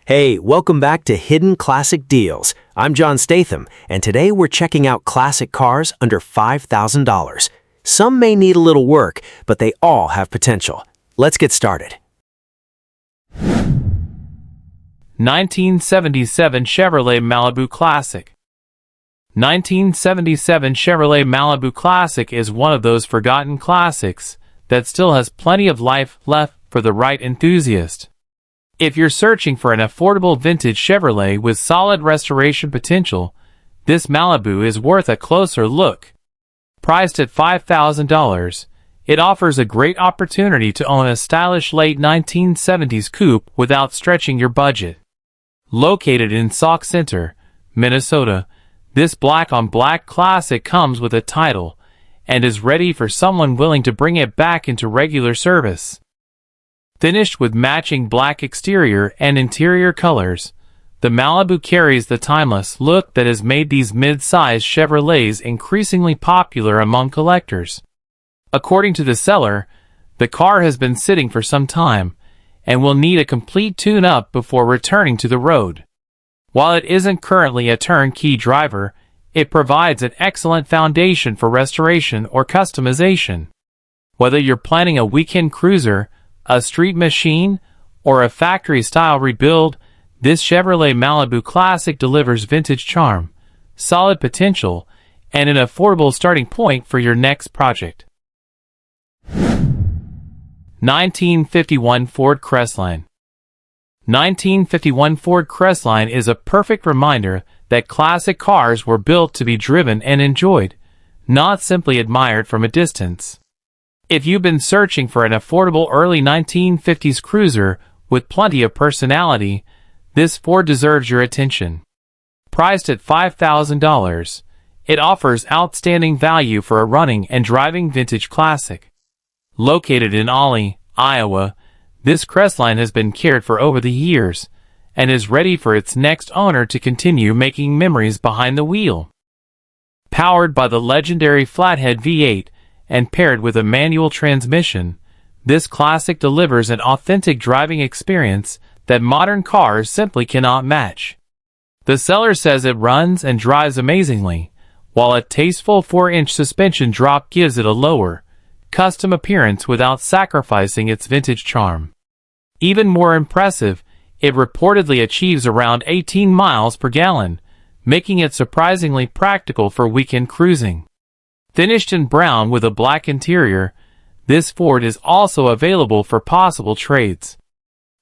Hey, welcome back to Hidden Classic Deals. I'm John Statham, and today we're checking out classic cars under $5,000. Some may need a little work, but they all have potential. Let's get started. 1977 Chevrolet Malibu Classic. 1977 Chevrolet Malibu Classic is one of those forgotten classics that still has plenty of life left for the right enthusiast. If you're searching for an affordable vintage Chevrolet with solid restoration potential, this Malibu is worth a closer look. Priced at $5,000, it offers a great opportunity to own a stylish late 1970s coupe without stretching your budget. Located in Sauk Center, Minnesota, this black-on-black classic comes with a title and is ready for someone willing to bring it back into regular service. Finished with matching black exterior and interior colors, the Malibu carries the timeless look that has made these mid-sized Chevrolets increasingly popular among collectors. According to the seller, the car has been sitting for some time and will need a complete tune-up before returning to the road. While it isn't currently a turnkey driver, it provides an excellent foundation for restoration or customization. Whether you're planning a weekend cruiser, a street machine, or a factory-style rebuild, this Chevrolet Malibu Classic delivers vintage charm, solid potential, and an affordable starting point for your next project. 1951 Ford Crestline. 1951 Ford Crestline is a perfect reminder that classic cars were built to be driven and enjoyed, not simply admired from a distance. If you've been searching for an affordable early 1950s cruiser with plenty of personality, this Ford deserves your attention. Priced at $5,000, it offers outstanding value for a running and driving vintage classic. Located in Ollie, Iowa, this Crestline has been cared for over the years and is ready for its next owner to continue making memories behind the wheel. Powered by the legendary flathead V8, and paired with a manual transmission, this classic delivers an authentic driving experience that modern cars simply cannot match. The seller says it runs and drives amazingly, while a tasteful 4-inch suspension drop gives it a lower, custom appearance without sacrificing its vintage charm. Even more impressive, it reportedly achieves around 18 miles per gallon, making it surprisingly practical for weekend cruising. Finished in brown with a black interior, this Ford is also available for possible trades.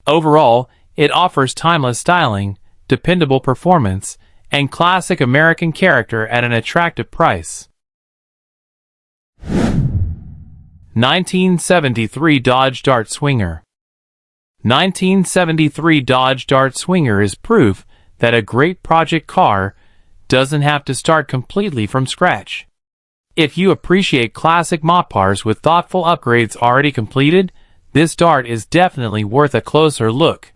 Overall, it offers timeless styling, dependable performance, and classic American character at an attractive price. 1973 Dodge Dart Swinger. 1973 Dodge Dart Swinger is proof that a great project car doesn't have to start completely from scratch. If you appreciate classic Mopars with thoughtful upgrades already completed, this Dart is definitely worth a closer look.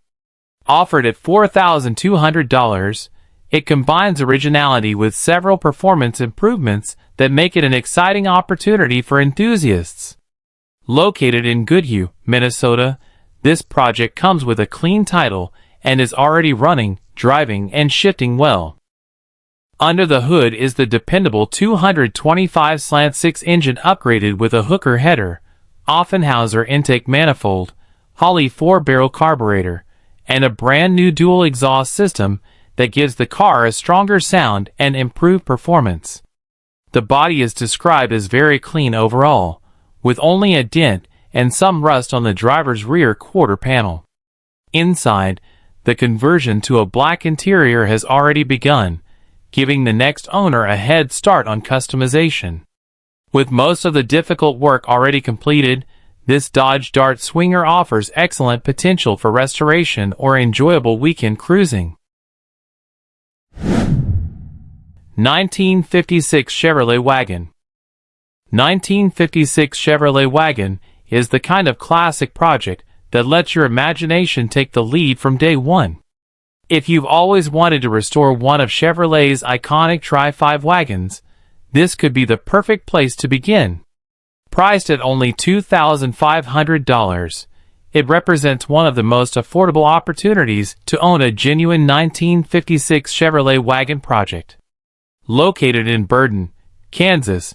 Offered at $4,200, it combines originality with several performance improvements that make it an exciting opportunity for enthusiasts. Located in Goodhue, Minnesota, this project comes with a clean title and is already running, driving, and shifting well. Under the hood is the dependable 225/6 engine upgraded with a hooker header, Offenhauser intake manifold, Holley 4-barrel carburetor, and a brand new dual exhaust system that gives the car a stronger sound and improved performance. The body is described as very clean overall, with only a dent and some rust on the driver's rear quarter panel. Inside, the conversion to a black interior has already begun, giving the next owner a head start on customization. With most of the difficult work already completed, this Dodge Dart Swinger offers excellent potential for restoration or enjoyable weekend cruising. 1956 Chevrolet Wagon. 1956 Chevrolet Wagon is the kind of classic project that lets your imagination take the lead from day one. If you've always wanted to restore one of Chevrolet's iconic Tri-5 wagons, this could be the perfect place to begin. Priced at only $2,500, it represents one of the most affordable opportunities to own a genuine 1956 Chevrolet Wagon project. Located in Burton, Kansas,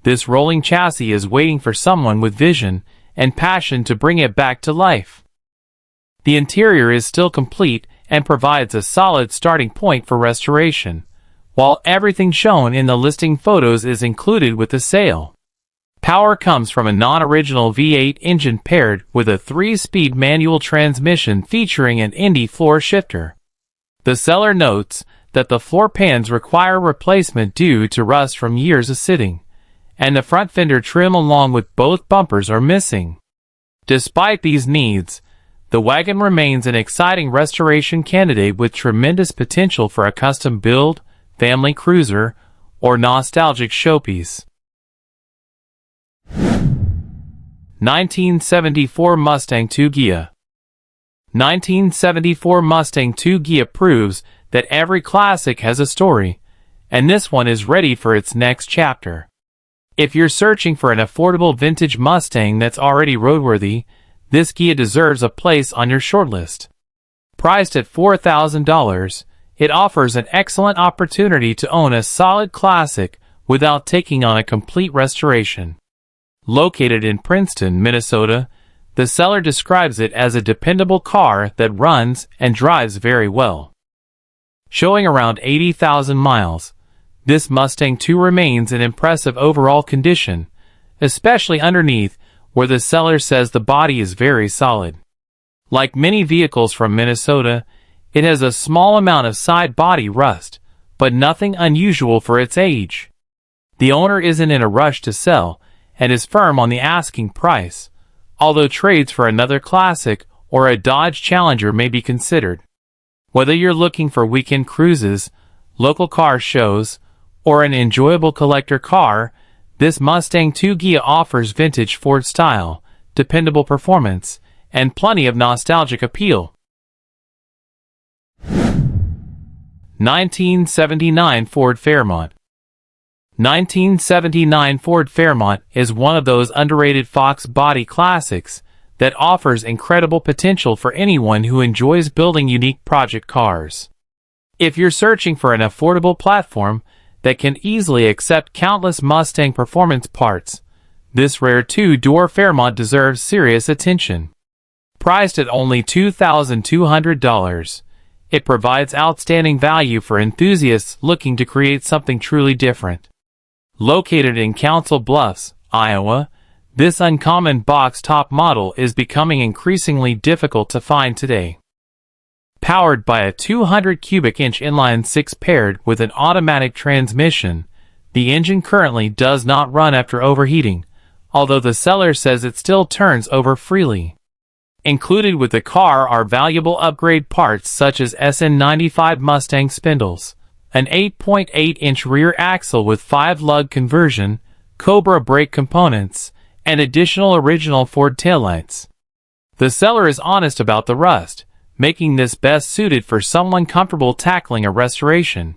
this rolling chassis is waiting for someone with vision and passion to bring it back to life. The interior is still complete and provides a solid starting point for restoration, while everything shown in the listing photos is included with the sale. Power comes from a non-original V8 engine paired with a 3-speed manual transmission featuring an Indy floor shifter. The seller notes that the floor pans require replacement due to rust from years of sitting, and the front fender trim along with both bumpers are missing. Despite these needs, the wagon remains an exciting restoration candidate with tremendous potential for a custom build, family cruiser, or nostalgic showpiece. 1974 Mustang II Ghia. 1974 Mustang II Ghia proves that every classic has a story, and this one is ready for its next chapter. If you're searching for an affordable vintage Mustang that's already roadworthy, this Ghia deserves a place on your shortlist. Priced at $4,000, it offers an excellent opportunity to own a solid classic without taking on a complete restoration. Located in Princeton, Minnesota, the seller describes it as a dependable car that runs and drives very well. Showing around 80,000 miles, this Mustang II remains in impressive overall condition, especially underneath, where the seller says the body is very solid. Like many vehicles from Minnesota, it has a small amount of side body rust, but nothing unusual for its age. The owner isn't in a rush to sell, and is firm on the asking price, although trades for another classic or a Dodge Challenger may be considered. Whether you're looking for weekend cruises, local car shows, or an enjoyable collector car, this Mustang II Ghia offers vintage Ford style, dependable performance, and plenty of nostalgic appeal. 1979 Ford Fairmont. 1979 Ford Fairmont is one of those underrated Fox body classics that offers incredible potential for anyone who enjoys building unique project cars. If you're searching for an affordable platform that can easily accept countless Mustang performance parts, this rare two-door Fairmont deserves serious attention. Priced at only $2,200, it provides outstanding value for enthusiasts looking to create something truly different. Located in Council Bluffs, Iowa, this uncommon box-top model is becoming increasingly difficult to find today. Powered by a 200 cubic inch inline-six paired with an automatic transmission, the engine currently does not run after overheating, although the seller says it still turns over freely. Included with the car are valuable upgrade parts such as SN95 Mustang spindles, an 8.8-inch rear axle with 5-lug conversion, Cobra brake components, and additional original Ford taillights. The seller is honest about the rust, making this best suited for someone comfortable tackling a restoration.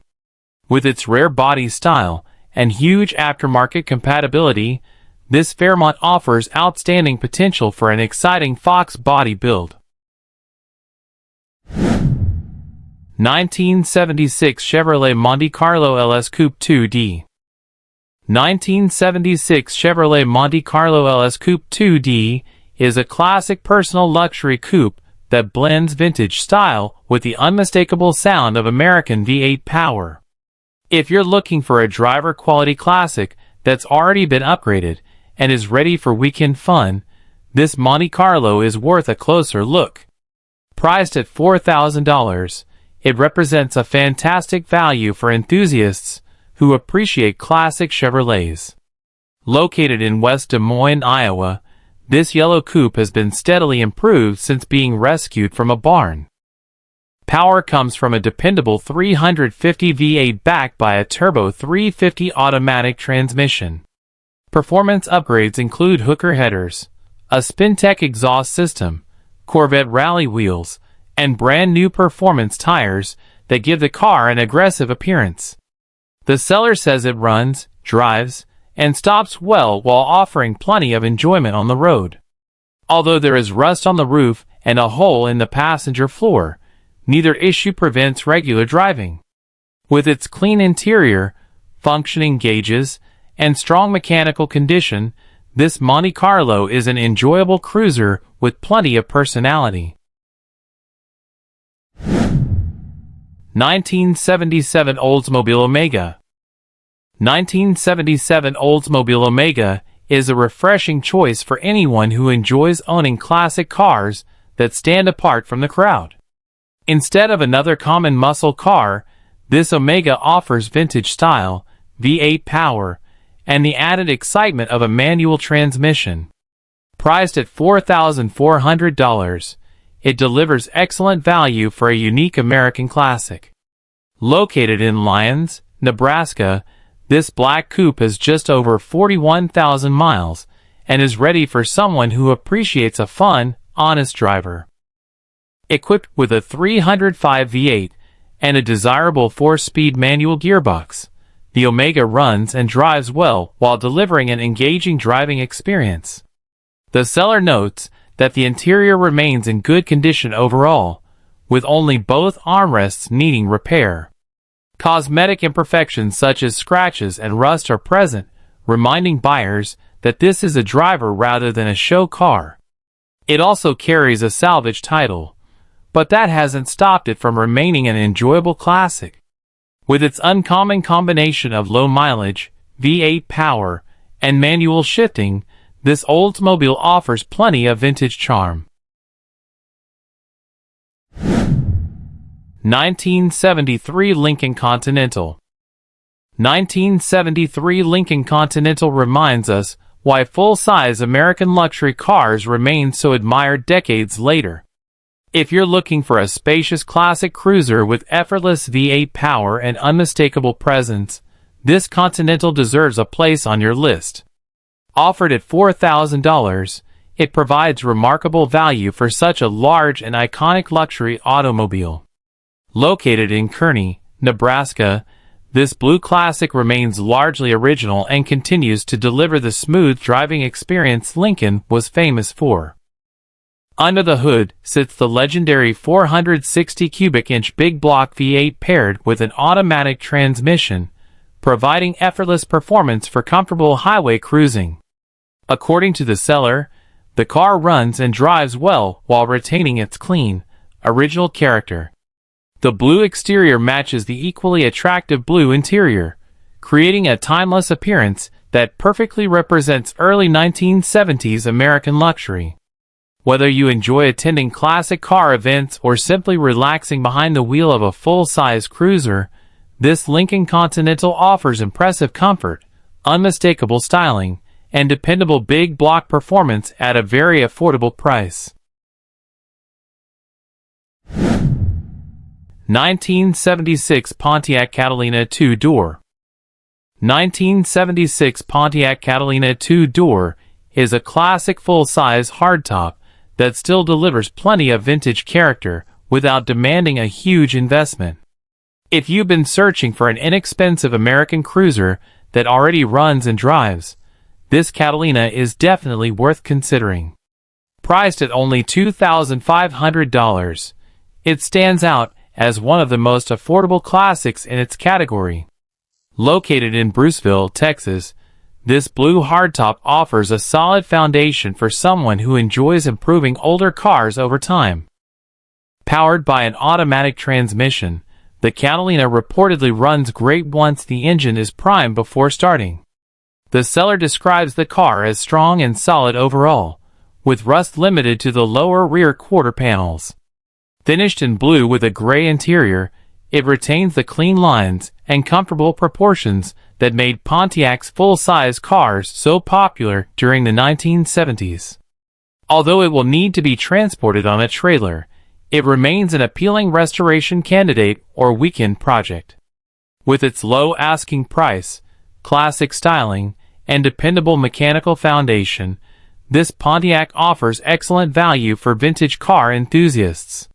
With its rare body style and huge aftermarket compatibility, this Fairmont offers outstanding potential for an exciting Fox body build. 1976 Chevrolet Monte Carlo LS Coupe 2D. 1976 Chevrolet Monte Carlo LS Coupe 2D is a classic personal luxury coupe that blends vintage style with the unmistakable sound of American V8 power. If you're looking for a driver-quality classic that's already been upgraded and is ready for weekend fun, this Monte Carlo is worth a closer look. Priced at $4,000, it represents a fantastic value for enthusiasts who appreciate classic Chevrolets. Located in West Des Moines, Iowa, this yellow coupe has been steadily improved since being rescued from a barn. Power comes from a dependable 350 V8 backed by a turbo 350 automatic transmission. Performance upgrades include hooker headers, a Spintech exhaust system, Corvette rally wheels, and brand new performance tires that give the car an aggressive appearance. The seller says it runs, drives, and stops well while offering plenty of enjoyment on the road. Although there is rust on the roof and a hole in the passenger floor, neither issue prevents regular driving. With its clean interior, functioning gauges, and strong mechanical condition, this Monte Carlo is an enjoyable cruiser with plenty of personality. 1977 Oldsmobile Omega. 1977 Oldsmobile Omega is a refreshing choice for anyone who enjoys owning classic cars that stand apart from the crowd. Instead of another common muscle car, this Omega offers vintage style, V8 power, and the added excitement of a manual transmission. Priced at $4,400, it delivers excellent value for a unique American classic. Located in Lyons, Nebraska, this black coupe has just over 41,000 miles and is ready for someone who appreciates a fun, honest driver. Equipped with a 305 V8 and a desirable 4-speed manual gearbox, the Omega runs and drives well while delivering an engaging driving experience. The seller notes that the interior remains in good condition overall, with only both armrests needing repair. Cosmetic imperfections such as scratches and rust are present, reminding buyers that this is a driver rather than a show car. It also carries a salvage title, but that hasn't stopped it from remaining an enjoyable classic. With its uncommon combination of low mileage, V8 power, and manual shifting, this Oldsmobile offers plenty of vintage charm. 1973 Lincoln Continental. 1973 Lincoln Continental reminds us why full-size American luxury cars remain so admired decades later. If you're looking for a spacious classic cruiser with effortless V8 power and unmistakable presence, this Continental deserves a place on your list. Offered at $4,000, it provides remarkable value for such a large and iconic luxury automobile. Located in Kearney, Nebraska, this blue classic remains largely original and continues to deliver the smooth driving experience Lincoln was famous for. Under the hood sits the legendary 460 cubic inch big block V8 paired with an automatic transmission, providing effortless performance for comfortable highway cruising. According to the seller, the car runs and drives well while retaining its clean, original character. The blue exterior matches the equally attractive blue interior, creating a timeless appearance that perfectly represents early 1970s American luxury. Whether you enjoy attending classic car events or simply relaxing behind the wheel of a full-size cruiser, this Lincoln Continental offers impressive comfort, unmistakable styling, and dependable big block performance at a very affordable price. 1976 Pontiac Catalina 2-door. 1976 Pontiac Catalina 2-door is a classic full-size hardtop that still delivers plenty of vintage character without demanding a huge investment. If you've been searching for an inexpensive American cruiser that already runs and drives, this Catalina is definitely worth considering. Priced at only $2,500, it stands out as one of the most affordable classics in its category. Located in Bruceville, Texas, this blue hardtop offers a solid foundation for someone who enjoys improving older cars over time. Powered by an automatic transmission, the Catalina reportedly runs great once the engine is primed before starting. The seller describes the car as strong and solid overall, with rust limited to the lower rear quarter panels. Finished in blue with a gray interior, it retains the clean lines and comfortable proportions that made Pontiac's full-size cars so popular during the 1970s. Although it will need to be transported on a trailer, it remains an appealing restoration candidate or weekend project. With its low asking price, classic styling, and dependable mechanical foundation, this Pontiac offers excellent value for vintage car enthusiasts.